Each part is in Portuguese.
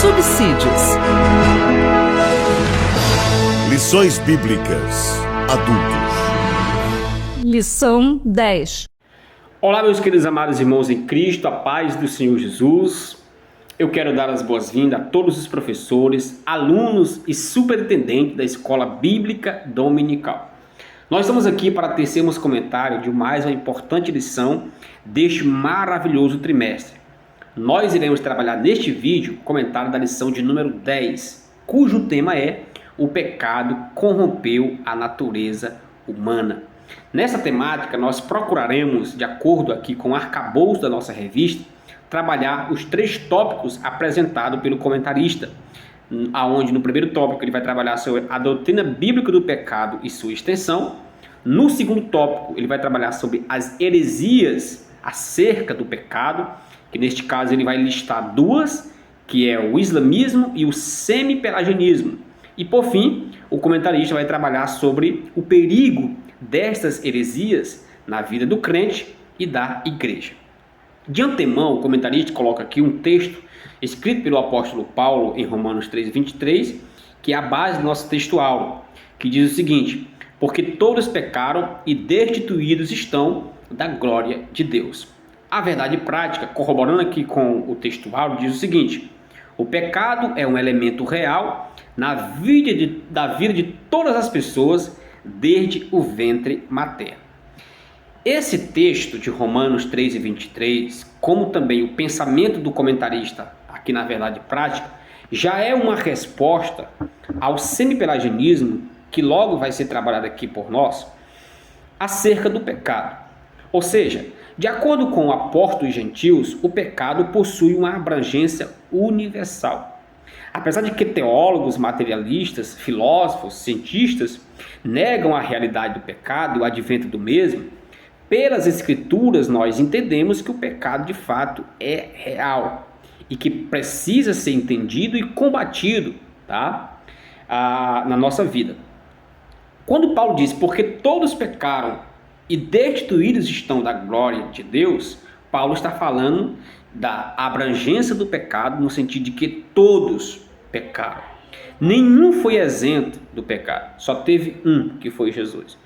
Subsídios. Lições Bíblicas Adultos. Lição 10. Olá, meus queridos amados irmãos em Cristo, a paz do Senhor Jesus. Eu quero dar as boas-vindas a todos os professores, alunos e superintendentes da Escola Bíblica Dominical. Nós estamos aqui para tecermos comentário de mais uma importante lição deste maravilhoso trimestre. Nós iremos trabalhar neste vídeo comentário da lição de número 10, cujo tema é o pecado corrompeu a natureza humana. Nessa temática, nós procuraremos, de acordo aqui com o arcabouço da nossa revista, trabalhar os 3 tópicos apresentados pelo comentarista, aonde no primeiro tópico ele vai trabalhar sobre a doutrina bíblica do pecado e sua extensão. No segundo tópico ele vai trabalhar sobre as heresias acerca do pecado, que neste caso ele vai listar 2, que é o islamismo e o semi-pelagianismo. E por fim, o comentarista vai trabalhar sobre o perigo destas heresias na vida do crente e da igreja. De antemão, o comentarista coloca aqui um texto escrito pelo apóstolo Paulo em Romanos 3:23, que é a base do nosso textual, que diz o seguinte: porque todos pecaram e destituídos estão da glória de Deus. A verdade prática, corroborando aqui com o textual, diz o seguinte: o pecado é um elemento real na vida de todas as pessoas desde o ventre materno. Esse texto de Romanos 3:23, como também o pensamento do comentarista aqui na verdade prática, já é uma resposta ao semi-pelagianismo, que logo vai ser trabalhado aqui por nós, acerca do pecado. Ou seja, de acordo com o apóstolo dos gentios, o pecado possui uma abrangência universal. Apesar de que teólogos, materialistas, filósofos, cientistas negam a realidade do pecado e o advento do mesmo, pelas escrituras nós entendemos que o pecado de fato é real e que precisa ser entendido e combatido, na nossa vida. Quando Paulo diz, porque todos pecaram e destituídos estão da glória de Deus, Paulo está falando da abrangência do pecado no sentido de que todos pecaram. Nenhum foi isento do pecado, só teve um, que foi Jesus.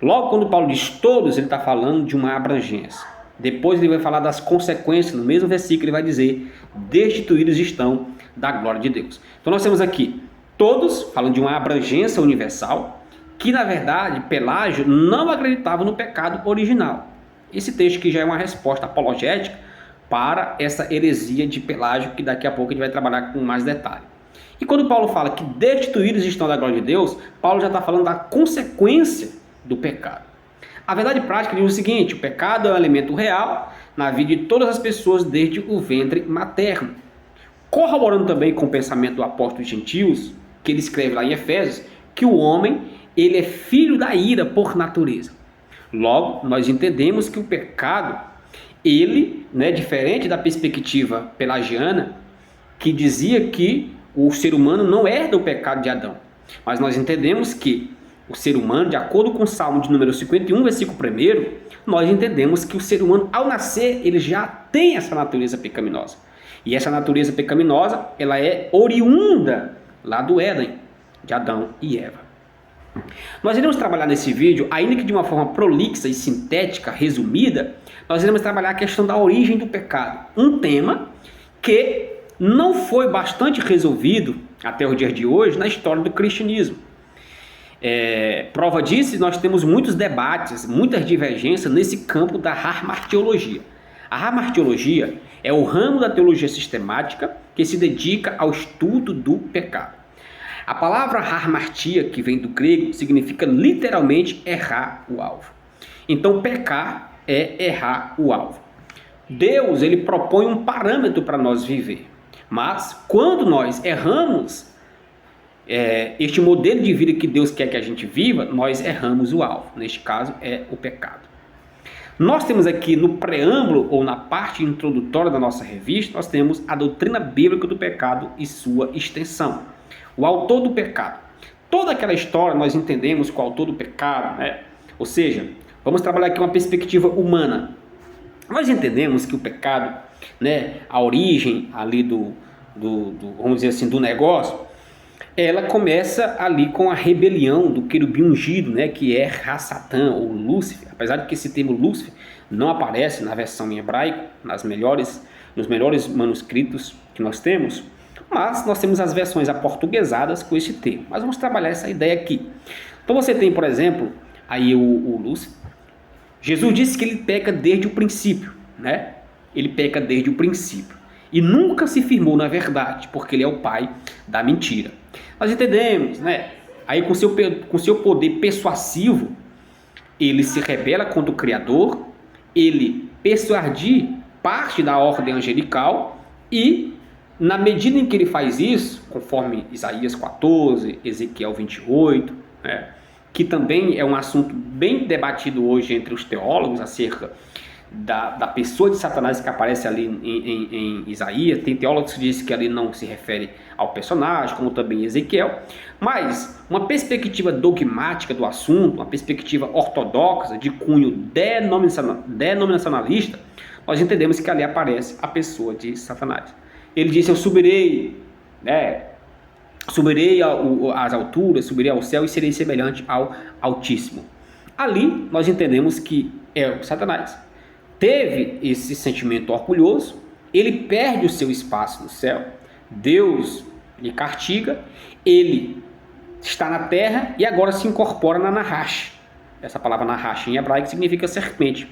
Logo, quando Paulo diz todos, ele está falando de uma abrangência. Depois ele vai falar das consequências, no mesmo versículo ele vai dizer, destituídos estão da glória de Deus. Então nós temos aqui todos, falando de uma abrangência universal, que na verdade Pelágio não acreditava no pecado original. Esse texto aqui já é uma resposta apologética para essa heresia de Pelágio, que daqui a pouco a gente vai trabalhar com mais detalhe. E quando Paulo fala que destituídos estão da glória de Deus, Paulo já está falando da consequência do pecado. A verdade prática diz o seguinte: o pecado é um elemento real na vida de todas as pessoas desde o ventre materno. Corroborando também com o pensamento do apóstolo dos gentios, que ele escreve lá em Efésios, que o homem ele é filho da ira por natureza. Logo, nós entendemos que o pecado, ele, diferente da perspectiva pelagiana, que dizia que o ser humano não herda o pecado de Adão. Mas nós entendemos que o ser humano, de acordo com o Salmo de número 51, versículo 1, nós entendemos que o ser humano, ao nascer, ele já tem essa natureza pecaminosa. E essa natureza pecaminosa, ela é oriunda lá do Éden, de Adão e Eva. Nós iremos trabalhar nesse vídeo, ainda que de uma forma prolixa e sintética, resumida, nós iremos trabalhar a questão da origem do pecado. Um tema que não foi bastante resolvido até os dias de hoje na história do cristianismo. Prova disso, nós temos muitos debates, muitas divergências nesse campo da harmartiologia. A harmartiologia é o ramo da teologia sistemática que se dedica ao estudo do pecado. A palavra harmartia, que vem do grego, significa literalmente errar o alvo. Então, pecar é errar o alvo. Deus, ele propõe um parâmetro para nós viver. Mas, quando nós erramos este modelo de vida que Deus quer que a gente viva, nós erramos o alvo. Neste caso, é o pecado. Nós temos aqui no preâmbulo, ou na parte introdutória da nossa revista, nós temos a doutrina bíblica do pecado e sua extensão. O autor do pecado. Toda aquela história nós entendemos com o autor do pecado, Ou seja, vamos trabalhar aqui uma perspectiva humana. Nós entendemos que o pecado, a origem ali vamos dizer assim, do negócio, ela começa ali com a rebelião do querubim ungido, né, que é Ra-Satã ou Lúcifer. Apesar de que esse termo Lúcifer não aparece na versão em hebraico, nos melhores manuscritos que nós temos, mas nós temos as versões aportuguesadas com esse termo. Mas vamos trabalhar essa ideia aqui. Então você tem, por exemplo, aí o Lúcifer. Jesus disse que ele peca desde o princípio, né? Ele peca desde o princípio. E nunca se firmou na verdade, porque ele é o pai da mentira. Nós entendemos, né? Aí com seu poder persuasivo, ele se rebela contra o Criador, ele persuade parte da ordem angelical e, na medida em que ele faz isso, conforme Isaías 14, Ezequiel 28, né? Que também é um assunto bem debatido hoje entre os teólogos acerca da pessoa de Satanás que aparece ali em Isaías. Tem teólogos que dizem que ali não se refere ao personagem, como também Ezequiel, mas uma perspectiva dogmática do assunto, uma perspectiva ortodoxa de cunho denominacionalista, nós entendemos que ali aparece a pessoa de Satanás. Ele disse: eu subirei, né? Subirei às alturas, subirei ao céu e serei semelhante ao Altíssimo. Ali nós entendemos que é o Satanás. Teve esse sentimento orgulhoso, ele perde o seu espaço no céu, Deus lhe castiga, ele está na terra e agora se incorpora na Nahash. Essa palavra Nahash em hebraico significa serpente.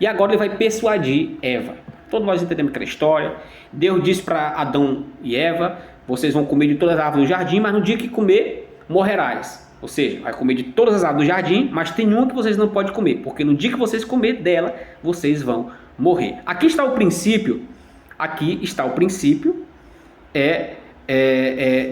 E agora ele vai persuadir Eva. Todos nós entendemos aquela história. Deus disse para Adão e Eva: vocês vão comer de todas as árvores do jardim, mas no dia que comer, morrerás. Ou seja, vai comer de todas as árvores do jardim, mas tem uma que vocês não podem comer, porque no dia que vocês comer dela, vocês vão morrer. Aqui está o princípio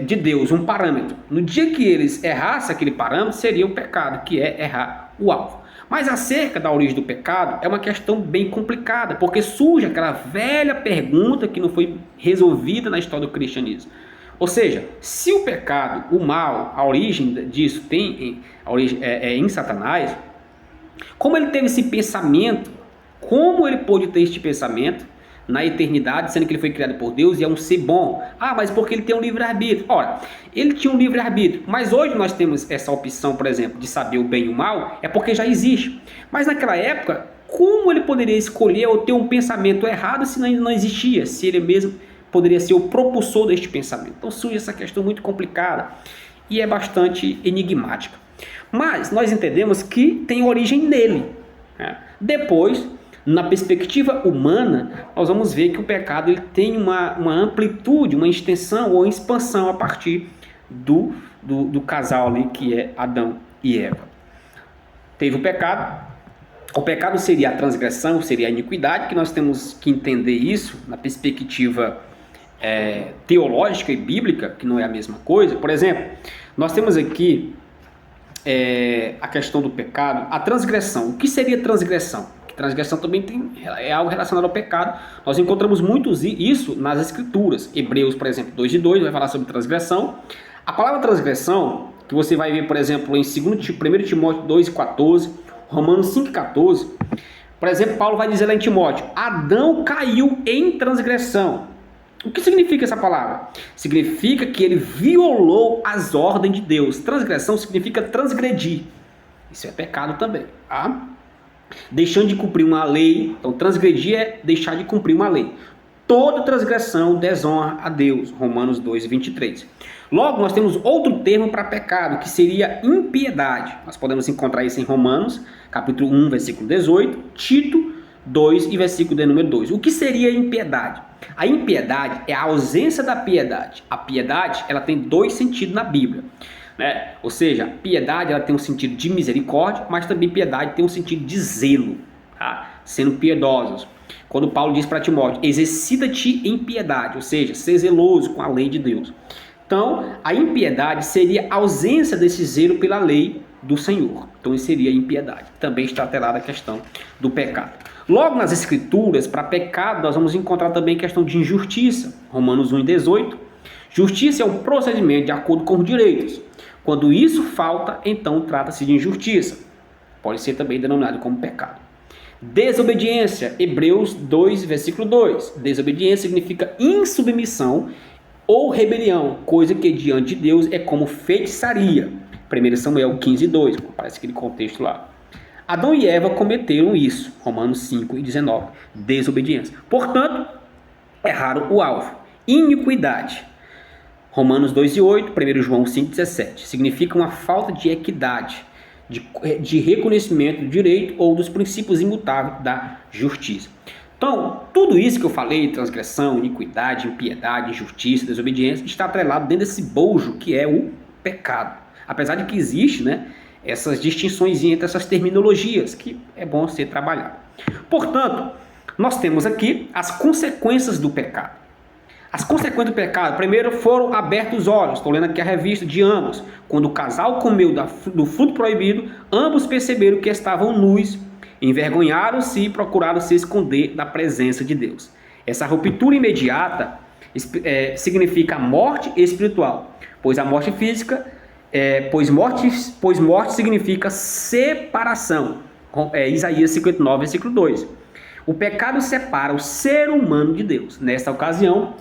de Deus, um parâmetro. No dia que eles errassem aquele parâmetro, seria o pecado, que é errar o alvo. Mas acerca da origem do pecado, é uma questão bem complicada, porque surge aquela velha pergunta que não foi resolvida na história do cristianismo. Ou seja, se o pecado, o mal, a origem disso em Satanás, como ele teve esse pensamento, como ele pôde ter este pensamento na eternidade, sendo que ele foi criado por Deus e é um ser bom? Ah, mas porque ele tem um livre-arbítrio. Ora, ele tinha um livre-arbítrio, mas hoje nós temos essa opção, por exemplo, de saber o bem e o mal, é porque já existe. Mas naquela época, como ele poderia escolher ou ter um pensamento errado se não existia, se ele mesmo poderia ser o propulsor deste pensamento? Então surge essa questão muito complicada e é bastante enigmática. Mas nós entendemos que tem origem nele, né? Depois, na perspectiva humana, nós vamos ver que o pecado ele tem uma amplitude, uma extensão ou expansão a partir do casal ali, que é Adão e Eva. Teve o pecado seria a transgressão, seria a iniquidade, que nós temos que entender isso na perspectiva teológica e bíblica, que não é a mesma coisa. Por exemplo, nós temos aqui a questão do pecado, a transgressão. O que seria transgressão? Transgressão também é algo relacionado ao pecado. Nós encontramos muito isso nas escrituras. Hebreus, por exemplo, 2:2 vai falar sobre transgressão. A palavra transgressão, que você vai ver, por exemplo, em 1 Timóteo 2:14, Romanos 5:14, por exemplo, Paulo vai dizer lá em Timóteo: Adão caiu em transgressão. O que significa essa palavra? Significa que ele violou as ordens de Deus. Transgressão significa transgredir. Isso é pecado também, tá? Deixando de cumprir uma lei. Então transgredir é deixar de cumprir uma lei. Toda transgressão desonra a Deus. Romanos 2:23. Logo nós temos outro termo para pecado, que seria impiedade. Nós podemos encontrar isso em Romanos capítulo 1 versículo 18, Tito 2 e versículo de número 2. O que seria impiedade? A impiedade é a ausência da piedade. A piedade ela tem dois sentidos na Bíblia, né? Ou seja, piedade ela tem um sentido de misericórdia, mas também piedade tem um sentido de zelo, tá? Sendo piedosos. Quando Paulo diz para Timóteo: exercita-te em piedade, ou seja, ser zeloso com a lei de Deus. Então, a impiedade seria a ausência desse zelo pela lei do Senhor. Então, isso seria impiedade. Também está atrelada a questão do pecado. Logo nas escrituras, para pecado, nós vamos encontrar também a questão de injustiça. Romanos 1:18. Justiça é um procedimento de acordo com os direitos. Quando isso falta, então trata-se de injustiça. Pode ser também denominado como pecado. Desobediência, Hebreus 2, versículo 2. Desobediência significa insubmissão ou rebelião, coisa que diante de Deus é como feitiçaria. 1 Samuel 15:2, parece aquele contexto lá. Adão e Eva cometeram isso, Romanos 5:19, desobediência. Portanto, erraram o alvo. Iniquidade, Romanos 2:8, 1 João 5:17, significa uma falta de equidade, de reconhecimento do direito ou dos princípios imutáveis da justiça. Então, tudo isso que eu falei, transgressão, iniquidade, impiedade, injustiça, desobediência, está atrelado dentro desse bojo que é o pecado. Apesar de que existe, essas distinções entre essas terminologias, que é bom ser trabalhado. Portanto, nós temos aqui as consequências do pecado. As consequências do pecado, primeiro, foram abertos os olhos. Estou lendo aqui a revista de ambos. Quando o casal comeu do fruto proibido, ambos perceberam que estavam nus, envergonharam-se e procuraram se esconder da presença de Deus. Essa ruptura imediata significa a morte espiritual, pois a morte física, pois morte significa separação. Isaías 59, versículo 2. O pecado separa o ser humano de Deus. Nesta ocasião,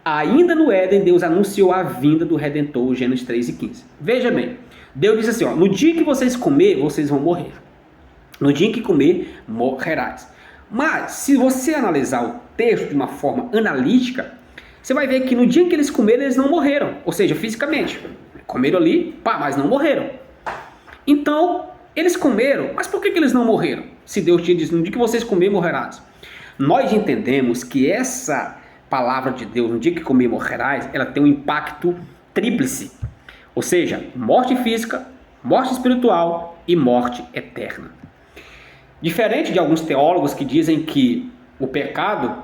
ainda no Éden, Deus anunciou a vinda do Redentor, Gênesis 3:15. Veja bem, Deus disse assim, no dia que vocês comer, vocês vão morrer. No dia em que comer, morrerás. Mas, se você analisar o texto de uma forma analítica, você vai ver que no dia em que eles comeram, eles não morreram. Ou seja, fisicamente. Comeram ali, mas não morreram. Então, eles comeram, mas por que eles não morreram? Se Deus tinha dito, no dia que vocês comerem, morrerás. Nós entendemos que essa palavra de Deus, no dia que comer, morrerás, ela tem um impacto tríplice. Ou seja, morte física, morte espiritual e morte eterna. Diferente de alguns teólogos que dizem que o pecado,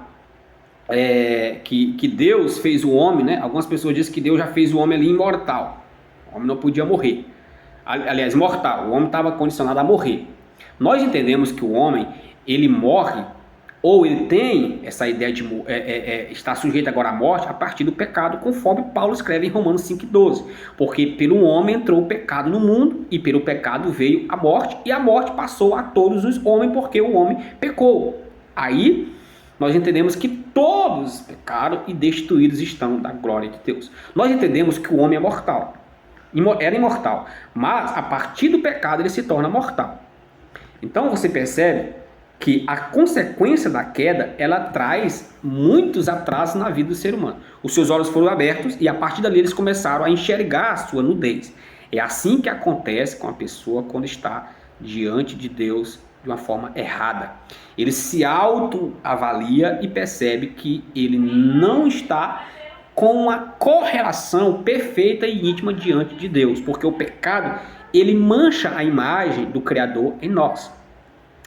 que Deus fez o homem, algumas pessoas dizem que Deus já fez o homem ali imortal. O homem não podia morrer. Aliás, mortal, o homem estava condicionado a morrer. Nós entendemos que o homem, ele morre, ou ele tem essa ideia de estar sujeito agora à morte a partir do pecado, conforme Paulo escreve em Romanos 5:12. Porque pelo homem entrou o pecado no mundo, e pelo pecado veio a morte, e a morte passou a todos os homens, porque o homem pecou. Aí, nós entendemos que todos pecaram e destituídos estão da glória de Deus. Nós entendemos que o homem é mortal. Era imortal, mas a partir do pecado ele se torna mortal. Então você percebe que a consequência da queda, ela traz muitos atrasos na vida do ser humano. Os seus olhos foram abertos e a partir dali eles começaram a enxergar a sua nudez. É assim que acontece com a pessoa quando está diante de Deus de uma forma errada. Ele se autoavalia e percebe que ele não está com uma correlação perfeita e íntima diante de Deus, porque o pecado, ele mancha a imagem do Criador em nós.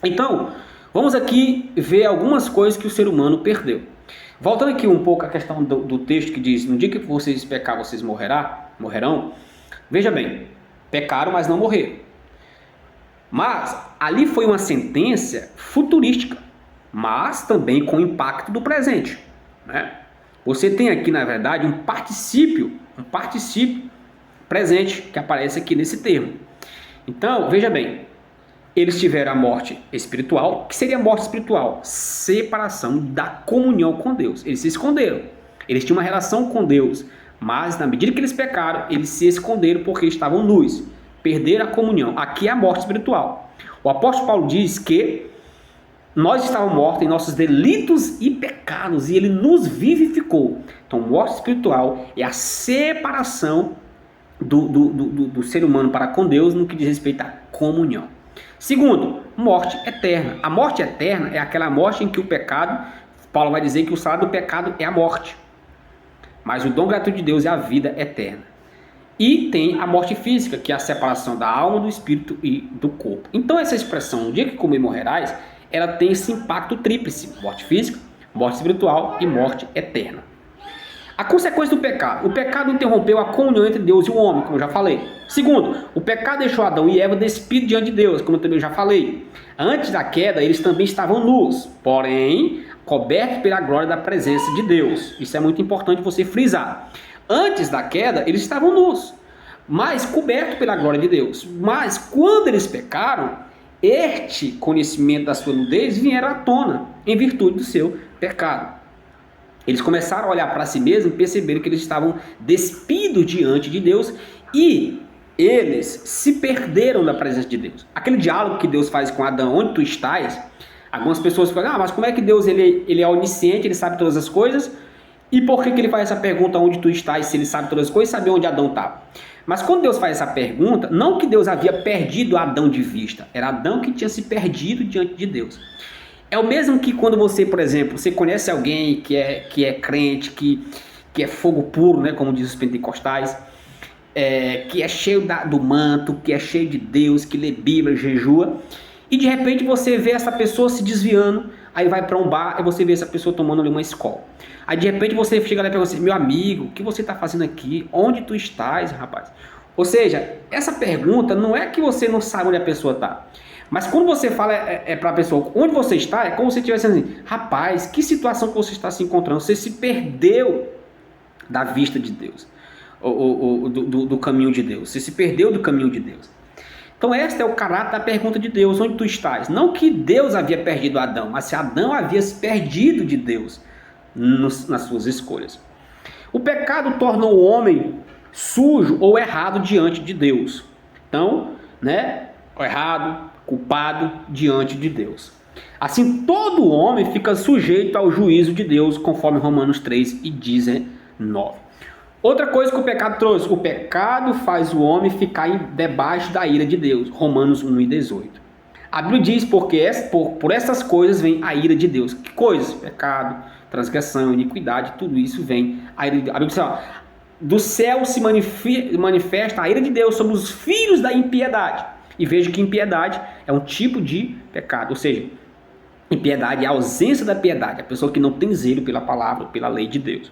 Então, vamos aqui ver algumas coisas que o ser humano perdeu. Voltando aqui um pouco à questão do texto que diz, no dia que vocês pecar, vocês morrerão. Veja bem, pecaram, mas não morreram. Mas ali foi uma sentença futurística, mas também com impacto do presente, Você tem aqui, na verdade, um particípio presente que aparece aqui nesse termo. Então, veja bem, eles tiveram a morte espiritual. O que seria a morte espiritual? Separação da comunhão com Deus. Eles se esconderam. Eles tinham uma relação com Deus, mas na medida que eles pecaram, eles se esconderam porque estavam nus. Perderam a comunhão. Aqui é a morte espiritual. O apóstolo Paulo diz que nós estávamos mortos em nossos delitos e pecados e ele nos vivificou. Então, morte espiritual é a separação do ser humano para com Deus no que diz respeito à comunhão. Segundo, morte eterna. A morte eterna é aquela morte em que o pecado, Paulo vai dizer que o salário do pecado é a morte. Mas o dom gratuito de Deus é a vida eterna. E tem a morte física, que é a separação da alma, do espírito e do corpo. Então essa expressão, no dia que comer morrerás, ela tem esse impacto tríplice: morte física, morte espiritual e morte eterna. A consequência do pecado: o pecado interrompeu a comunhão entre Deus e o homem, como eu já falei. Segundo, o pecado deixou Adão e Eva despidos diante de Deus, como eu também já falei. Antes da queda, eles também estavam nus, porém cobertos pela glória da presença de Deus. Isso é muito importante você frisar. Antes da queda, eles estavam nus, mas cobertos pela glória de Deus. Mas quando eles pecaram, este conhecimento da sua nudez vieram à tona, em virtude do seu pecado. Eles começaram a olhar para si mesmos e perceberam que eles estavam despidos diante de Deus e eles se perderam da presença de Deus. Aquele diálogo que Deus faz com Adão, onde tu estás, algumas pessoas falam, mas como é que Deus ele é onisciente, ele sabe todas as coisas? E por que ele faz essa pergunta, onde tu estás, se ele sabe todas as coisas, sabe onde Adão estava? Mas quando Deus faz essa pergunta, não que Deus havia perdido Adão de vista, era Adão que tinha se perdido diante de Deus. É o mesmo que quando você, por exemplo, você conhece alguém que é crente, que é fogo puro, né, como diz os pentecostais, que é cheio do manto, que é cheio de Deus, que lê Bíblia, jejua, e de repente você vê essa pessoa se desviando, aí vai para um bar e você vê essa pessoa tomando ali uma escola. Aí de repente você chega lá e pergunta assim, meu amigo, o que você está fazendo aqui? Onde tu estás, rapaz? Ou seja, essa pergunta não é que você não sabe onde a pessoa está. Mas quando você fala para a pessoa onde você está, é como se estivesse assim, rapaz, que situação que você está se encontrando? Você se perdeu da vista de Deus, do caminho de Deus. Você se perdeu do caminho de Deus. Então este é o caráter da pergunta de Deus, onde tu estás? Não que Deus havia perdido Adão, mas se Adão havia se perdido de Deus nas suas escolhas. O pecado torna o homem sujo ou errado diante de Deus. Então, errado, culpado diante de Deus. Assim, todo homem fica sujeito ao juízo de Deus, conforme Romanos 3:19. Outra coisa que o pecado trouxe, o pecado faz o homem ficar debaixo da ira de Deus, Romanos 1:18. A Bíblia diz, porque por essas coisas vem a ira de Deus. Que coisas? Pecado, transgressão, iniquidade, tudo isso vem a ira de Deus. A Bíblia diz, do céu se manifesta a ira de Deus sobre os filhos da impiedade. E veja que impiedade é um tipo de pecado, ou seja, impiedade é a ausência da piedade, a pessoa que não tem zelo pela palavra, pela lei de Deus.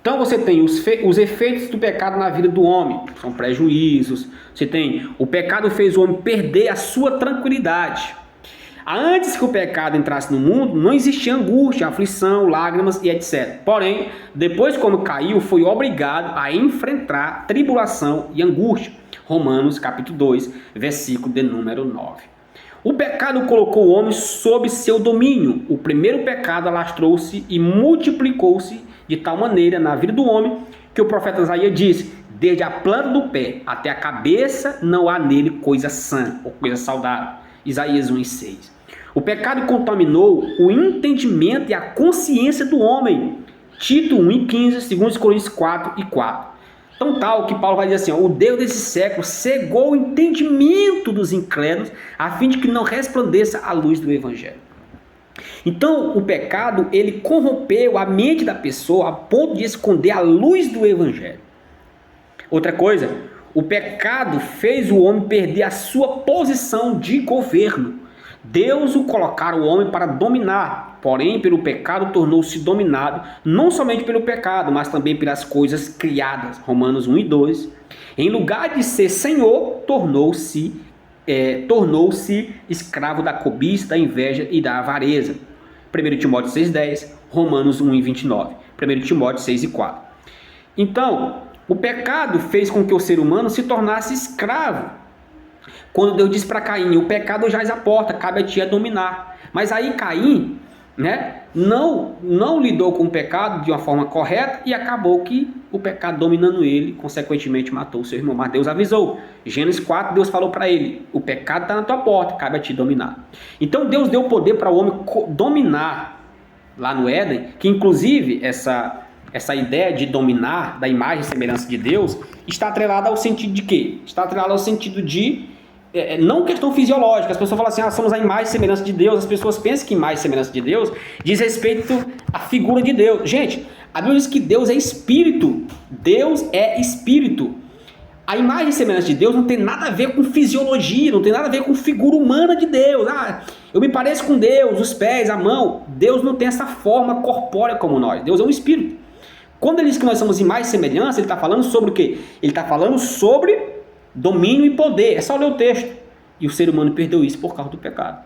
Então você tem os efeitos do pecado na vida do homem, são prejuízos. Você tem, o pecado fez o homem perder a sua tranquilidade. Antes que o pecado entrasse no mundo, não existia angústia, aflição, lágrimas e etc. Porém, depois como caiu, foi obrigado a enfrentar tribulação e angústia. Romanos capítulo 2, versículo de número 9. O pecado colocou o homem sob seu domínio. O primeiro pecado alastrou-se e multiplicou-se de tal maneira na vida do homem que o profeta Isaías disse, desde a planta do pé até a cabeça não há nele coisa sã ou coisa saudável. Isaías 1:6. O pecado contaminou o entendimento e a consciência do homem. Tito 1:15, 2 Coríntios 4:4. Tão tal que Paulo vai dizer assim, o Deus desse século cegou o entendimento dos incrédulos, a fim de que não resplandeça a luz do Evangelho. Então, o pecado, ele corrompeu a mente da pessoa a ponto de esconder a luz do Evangelho. Outra coisa, o pecado fez o homem perder a sua posição de governo. Deus o colocara o homem para dominar, porém pelo pecado tornou-se dominado, não somente pelo pecado, mas também pelas coisas criadas, Romanos 1:2. Em lugar de ser senhor, tornou-se escravo da cobiça, da inveja e da avareza. 1 Timóteo 6:10, Romanos 1:29, 1 Timóteo 6:4. Então, o pecado fez com que o ser humano se tornasse escravo. Quando Deus disse para Caim, o pecado jaz à porta, cabe a ti a dominar. Mas aí Caim, não lidou com o pecado de uma forma correta e acabou que o pecado dominando ele, consequentemente matou o seu irmão. Mas Deus avisou. Gênesis 4, Deus falou para ele, o pecado está na tua porta, cabe a ti dominar. Então Deus deu poder para o homem dominar lá no Éden, que inclusive essa ideia de dominar da imagem e semelhança de Deus está atrelada ao sentido de quê? Está atrelada ao sentido de não questão fisiológica. As pessoas falam assim, somos a imagem e semelhança de Deus. As pessoas pensam que imagem e semelhança de Deus diz respeito à figura de Deus. Gente, a Bíblia diz que Deus é espírito. Deus é espírito. A imagem e semelhança de Deus não tem nada a ver com fisiologia, não tem nada a ver com figura humana de Deus. Eu me pareço com Deus, os pés, a mão. Deus não tem essa forma corpórea como nós. Deus é um espírito. Quando ele diz que nós somos imagem e semelhança, ele está falando sobre o quê? Ele está falando sobre domínio e poder. É só ler o texto. E o ser humano perdeu isso por causa do pecado.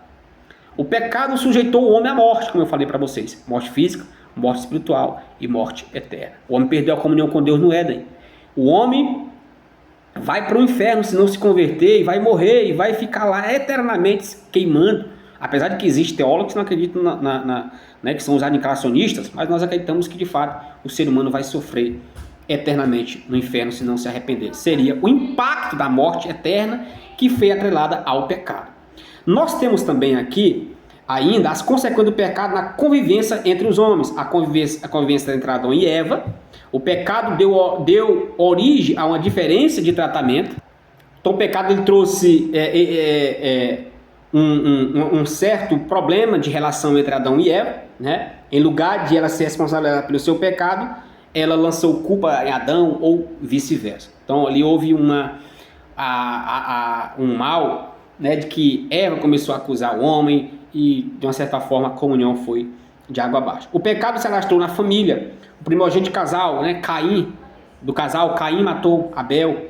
O pecado sujeitou o homem à morte, como eu falei para vocês. Morte física, morte espiritual e morte eterna. O homem perdeu a comunhão com Deus no Éden. O homem vai para o inferno se não se converter, e vai morrer, e vai ficar lá eternamente queimando Apesar de que existem teólogos que não acreditam né, que são os aniquilacionistas, mas nós acreditamos que de fato o ser humano vai sofrer eternamente no inferno se não se arrepender. Seria o impacto da morte eterna que foi atrelada ao pecado. Nós temos também aqui ainda as consequências do pecado na convivência entre os homens, a convivência entre Adão e Eva. O pecado deu origem a uma diferença de tratamento. Então o pecado ele trouxe um certo problema de relação entre Adão e Eva, né? Em lugar de ela ser responsabilizada pelo seu pecado, ela lançou culpa em Adão ou vice-versa. Então ali houve um mal, né, de que Eva começou a acusar o homem e de uma certa forma a comunhão foi de água abaixo. O pecado se alastrou na família. O primogênito casal, né, Caim matou Abel.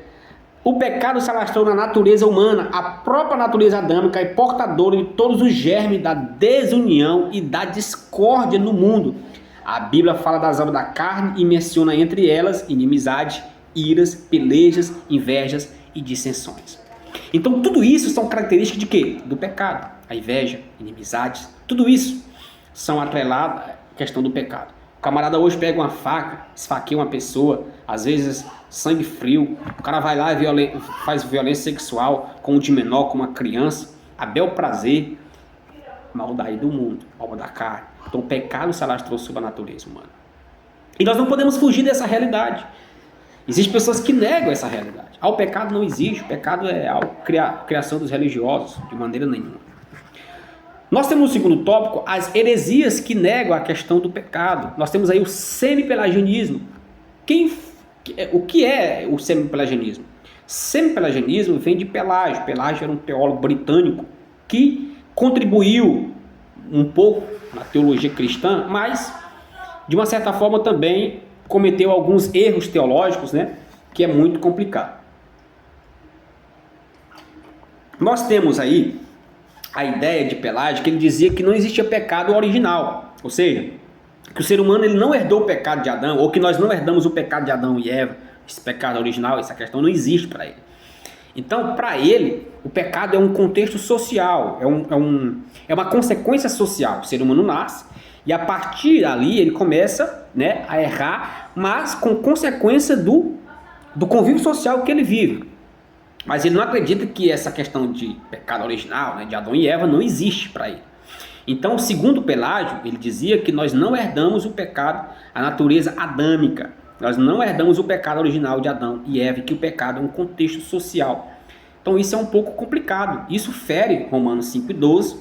O pecado se alastrou na natureza humana. A própria natureza adâmica é portadora de todos os germes da desunião e da discórdia no mundo. A Bíblia fala das obras da carne e menciona entre elas inimizade, iras, pelejas, invejas e dissensões. Então tudo isso são características de quê? Do pecado. A inveja, inimizades, tudo isso são atreladas à questão do pecado. O camarada hoje pega uma faca, esfaqueia uma pessoa, às vezes sangue frio, o cara vai lá e faz violência sexual com um de menor, com uma criança, a bel prazer, maldade do mundo, obra da carne. Então o pecado se alastrou sobre a natureza humana. E nós não podemos fugir dessa realidade. Existem pessoas que negam essa realidade. O pecado não existe, o pecado é a criação dos religiosos, de maneira nenhuma. Nós temos no segundo tópico as heresias que negam a questão do pecado. Nós temos aí o semipelagianismo. O que é o semipelagianismo? Semipelagianismo vem de Pelágio. Pelágio era um teólogo britânico que contribuiu um pouco na teologia cristã, mas de uma certa forma também cometeu alguns erros teológicos, né, que é muito complicado. Nós temos aí a ideia de Pelágio, que ele dizia que não existia pecado original, ou seja, que o ser humano ele não herdou o pecado de Adão, ou que nós não herdamos o pecado de Adão e Eva, esse pecado original, essa questão não existe para ele. Então, para ele, o pecado é um contexto social, é uma consequência social. O ser humano nasce e a partir dali ele começa, né, a errar, mas com consequência do convívio social que ele vive. Mas ele não acredita que essa questão de pecado original, né, de Adão e Eva, não existe para ele. Então, segundo Pelágio, ele dizia que nós não herdamos o pecado, a natureza adâmica. Nós não herdamos o pecado original de Adão e Eva, que o pecado é um contexto social. Então isso é um pouco complicado. Isso fere Romanos 5,12.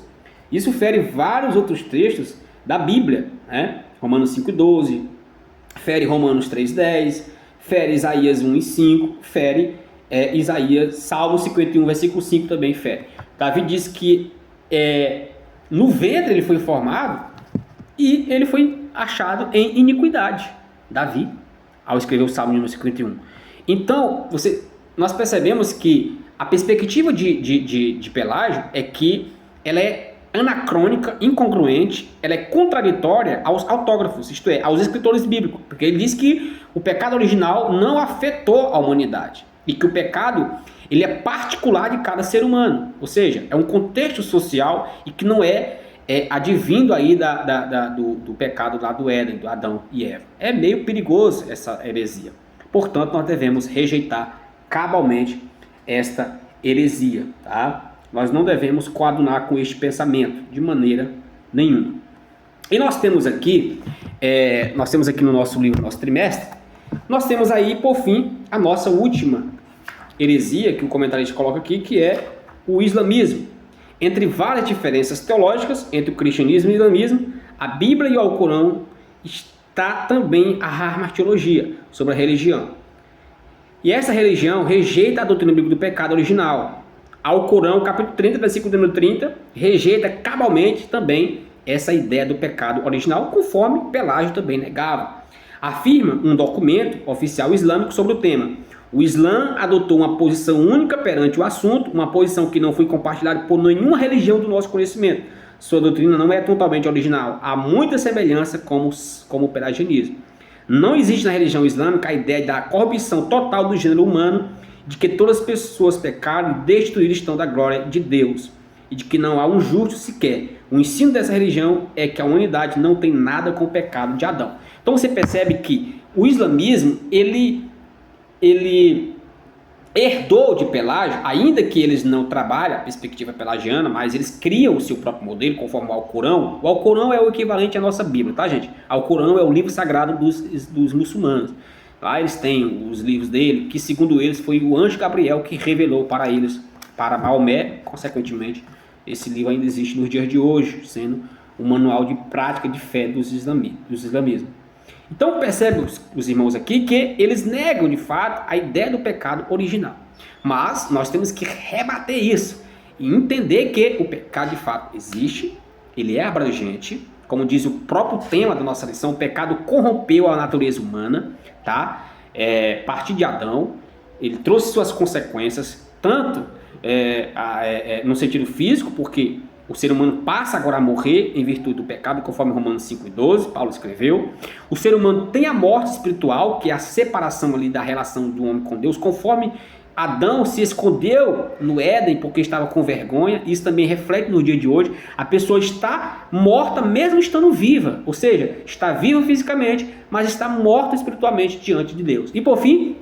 Isso fere vários outros textos da Bíblia, né? Romanos 5,12, fere Romanos 3,10, fere Isaías 1,5, fere Salmo 51, versículo 5 também fere. Davi diz que no ventre ele foi formado e ele foi achado em iniquidade. Davi, ao escrever o Salmo 51. Então, nós percebemos que a perspectiva de Pelágio é que ela é anacrônica, incongruente, ela é contraditória aos autógrafos, isto é, aos escritores bíblicos, porque ele diz que o pecado original não afetou a humanidade e que o pecado ele é particular de cada ser humano, ou seja, é um contexto social e que não é advindo aí do pecado lá do Éden, do Adão e Eva. É meio perigoso essa heresia. Portanto, nós devemos rejeitar cabalmente esta heresia, tá? Nós não devemos coadunar com este pensamento de maneira nenhuma. E nós temos aqui no nosso livro, nosso trimestre, nós temos aí, por fim, a nossa última heresia que o comentarista coloca aqui, que é o islamismo. Entre várias diferenças teológicas entre o cristianismo e o islamismo, a Bíblia e o Alcorão está também a harmatologia sobre a religião. E essa religião rejeita a doutrina bíblica do pecado original. Alcorão, capítulo 30, versículo número 30, rejeita cabalmente também essa ideia do pecado original, conforme Pelágio também negava. Afirma um documento oficial islâmico sobre o tema. O Islã adotou uma posição única perante o assunto, uma posição que não foi compartilhada por nenhuma religião do nosso conhecimento. Sua doutrina não é totalmente original, há muita semelhança como o pelagianismo. Não existe na religião islâmica a ideia da corrupção total do gênero humano, de que todas as pessoas pecaram e destruídas estão da glória de Deus. e de que não há um justo sequer. O ensino dessa religião é que a humanidade não tem nada com o pecado de Adão. Então você percebe que o islamismo, ele herdou de Pelágio, ainda que eles não trabalhem a perspectiva pelagiana, mas eles criam o seu próprio modelo, conforme o Alcorão. O Alcorão é o equivalente à nossa Bíblia, tá, gente? O Alcorão é o livro sagrado dos muçulmanos. Lá eles têm os livros dele, que segundo eles foi o anjo Gabriel que revelou para eles, para Maomé. Consequentemente, esse livro ainda existe nos dias de hoje, sendo um manual de prática de fé dos islamismo. Então percebe os irmãos aqui que eles negam de fato a ideia do pecado original. Mas nós temos que rebater isso e entender que o pecado de fato existe, ele é abrangente, como diz o próprio tema da nossa lição, o pecado corrompeu a natureza humana, tá? A partir de Adão, ele trouxe suas consequências, tanto no sentido físico, porque o ser humano passa agora a morrer em virtude do pecado, conforme Romanos 5:12, Paulo escreveu. O ser humano tem a morte espiritual, que é a separação ali da relação do homem com Deus, conforme Adão se escondeu no Éden porque estava com vergonha. Isso também reflete no dia de hoje. A pessoa está morta mesmo estando viva, ou seja, está viva fisicamente, mas está morta espiritualmente diante de Deus. E por fim,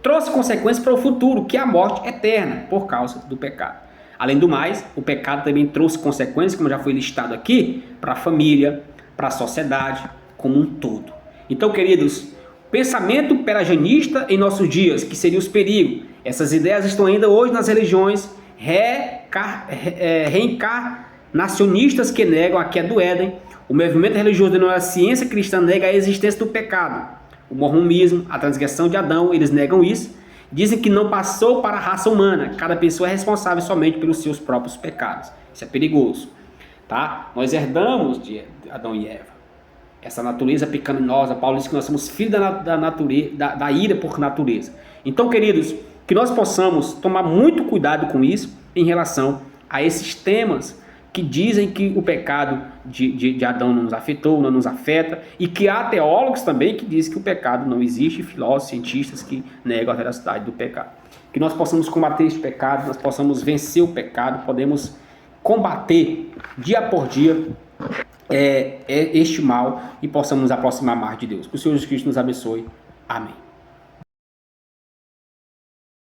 trouxe consequências para o futuro, que é a morte eterna, por causa do pecado. Além do mais, o pecado também trouxe consequências, como já foi listado aqui, para a família, para a sociedade como um todo. Então, queridos, pensamento pelagianista em nossos dias, que seria os perigos. Essas ideias estão ainda hoje nas religiões reencarnacionistas que negam a queda do Éden. O movimento religioso denominado ciência cristã nega a existência do pecado. O mormonismo, a transgressão de Adão, eles negam isso. Dizem que não passou para a raça humana. Cada pessoa é responsável somente pelos seus próprios pecados. Isso é perigoso, tá? Nós herdamos de Adão e Eva essa natureza pecaminosa. Paulo diz que nós somos filhos da ira por natureza. Então, queridos, que nós possamos tomar muito cuidado com isso em relação a esses temas que dizem que o pecado de Adão não nos afetou, não nos afeta, e que há teólogos também que dizem que o pecado não existe, filósofos, cientistas que negam a veracidade do pecado. Que nós possamos combater esse pecado, nós possamos vencer o pecado, podemos combater dia por dia este mal e possamos nos aproximar mais de Deus. Que o Senhor Jesus Cristo nos abençoe. Amém.